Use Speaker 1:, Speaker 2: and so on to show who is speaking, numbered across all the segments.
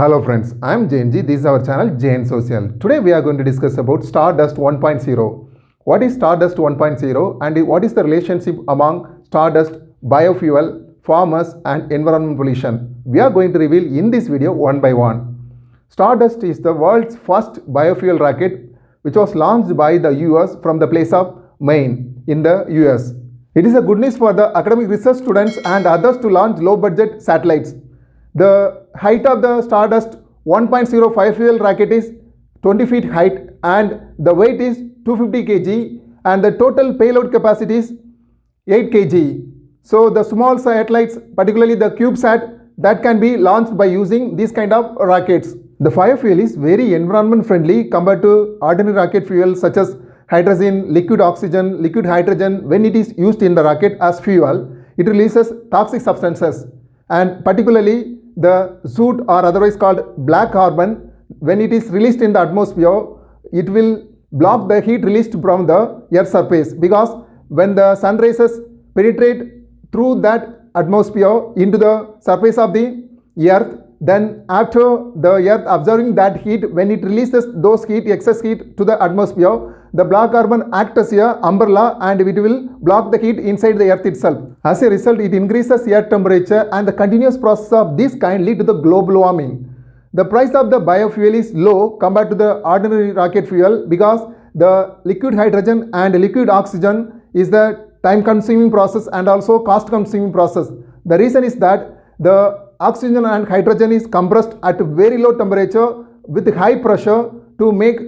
Speaker 1: Hello friends, I am JNG. This is our channel JN Social. Today we are going to discuss about Stardust 1.0. What is Stardust 1.0 and what is the relationship among Stardust, biofuel, farmers and environment pollution? We are going to reveal in this video one by one. Stardust is the world's first biofuel rocket which was launched by the US from the place of Maine in the US. It is a good news for the academic research students and others to launch low-budget satellites. The height of the Stardust 1.05 fuel rocket is 20 feet height and the weight is 250 kg and the total payload capacity is 8 kg. So the small satellites, particularly the CubeSat, that can be launched by using these kind of rockets. The biofuel is very environment friendly compared to ordinary rocket fuel such as hydrogen, liquid oxygen, liquid hydrogen. When it is used in the rocket as fuel, it releases toxic substances, and particularly the soot, or otherwise called black carbon. When it is released in the atmosphere, it will block the heat released from the Earth's surface, because when the sun rays penetrate through that atmosphere into the surface of the Earth, then after the Earth absorbing that heat, when it releases those heat, excess heat to the atmosphere, the black carbon acts as an umbrella and it will block the heat inside the Earth itself. As a result, it increases Earth temperature, and the continuous process of this kind lead to the global warming. The price of the biofuel is low compared to the ordinary rocket fuel because the liquid hydrogen and liquid oxygen is the time consuming process and also cost consuming process. The reason is that the oxygen and hydrogen is compressed at a very low temperature with high pressure to make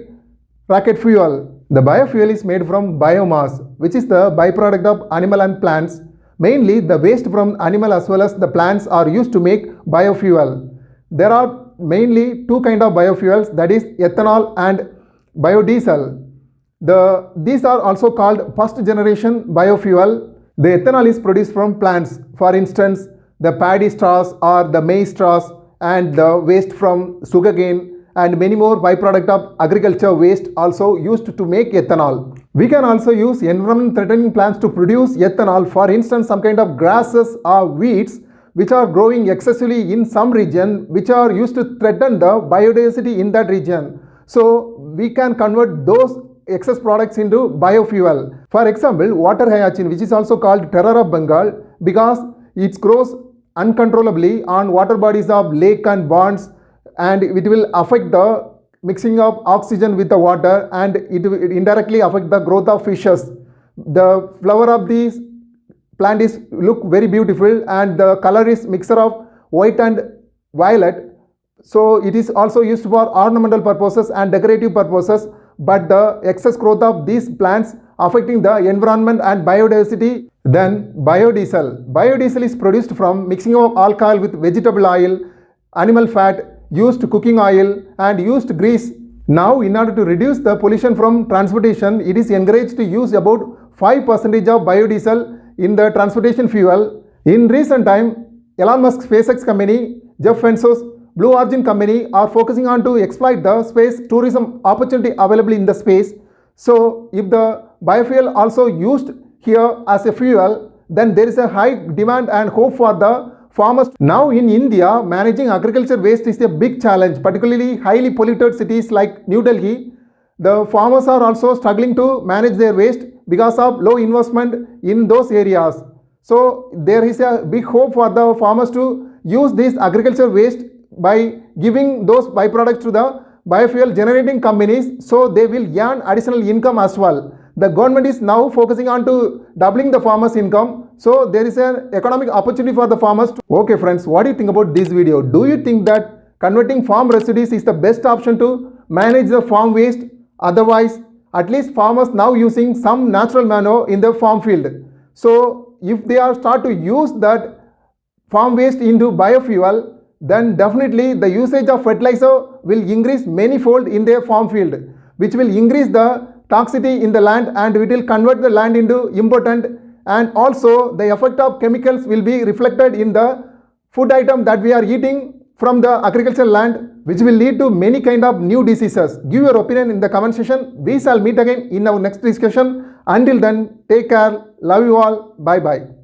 Speaker 1: rocket fuel. The biofuel is made from biomass, which is the byproduct of animal and plants. Mainly the waste from animal as well as the plants are used to make biofuel. There are mainly two kinds of biofuels, that is ethanol and biodiesel. These are also called first generation biofuel. The ethanol is produced from plants, for instance the paddy straws or the maize straws and the waste from sugarcane and many more byproduct of agriculture waste also used to make ethanol. We can also use environment threatening plants to produce ethanol, for instance some kind of grasses or weeds which are growing excessively in some region, which are used to threaten the biodiversity in that region. So we can convert those excess products into biofuel. For example, water hyacinth, which is also called terror of Bengal because it grows uncontrollably on water bodies of lake and ponds, and it will affect the mixing of oxygen with the water, and it will indirectly affect the growth of fishes. The flower of this plant is look very beautiful and the color is mixture of white and violet. So it is also used for ornamental purposes and decorative purposes, but the excess growth of these plants affecting the environment and biodiversity. Then biodiesel. Biodiesel is produced from mixing of alcohol with vegetable oil, animal fat, used cooking oil and used grease. Now in order to reduce the pollution from transportation, it is encouraged to use about 5% of biodiesel in the transportation fuel. In recent time, Elon Musk SpaceX company, Jeff Bezos Blue Origin company are focusing on to exploit the space tourism opportunity available in the space. So if the biofuel also used here as a fuel, then there is a high demand and hope for the farmers. Now in India, managing agriculture waste is a big challenge, particularly highly polluted cities like New Delhi. The farmers are also struggling to manage their waste because of low investment in those areas. So there is a big hope for the farmers to use this agriculture waste by giving those byproducts to the biofuel generating companies, so they will earn additional income as well. The government is now focusing on to doubling the farmers' income, so there is an economic opportunity for the farmers. Okay friends, what do you think about this video? Do you think that converting farm residues is the best option to manage the farm waste? Otherwise, at least farmers now using some natural manure in the farm field. So if they are start to use that farm waste into biofuel, then definitely the usage of fertilizer will increase manyfold in their farm field, which will increase the toxicity in the land and it will convert the land into impotent, and also the effect of chemicals will be reflected in the food item that we are eating from the agricultural land, which will lead to many kind of new diseases. Give your opinion in the comment section. We shall meet again in our next discussion. Until then, take care. Love you all. Bye bye.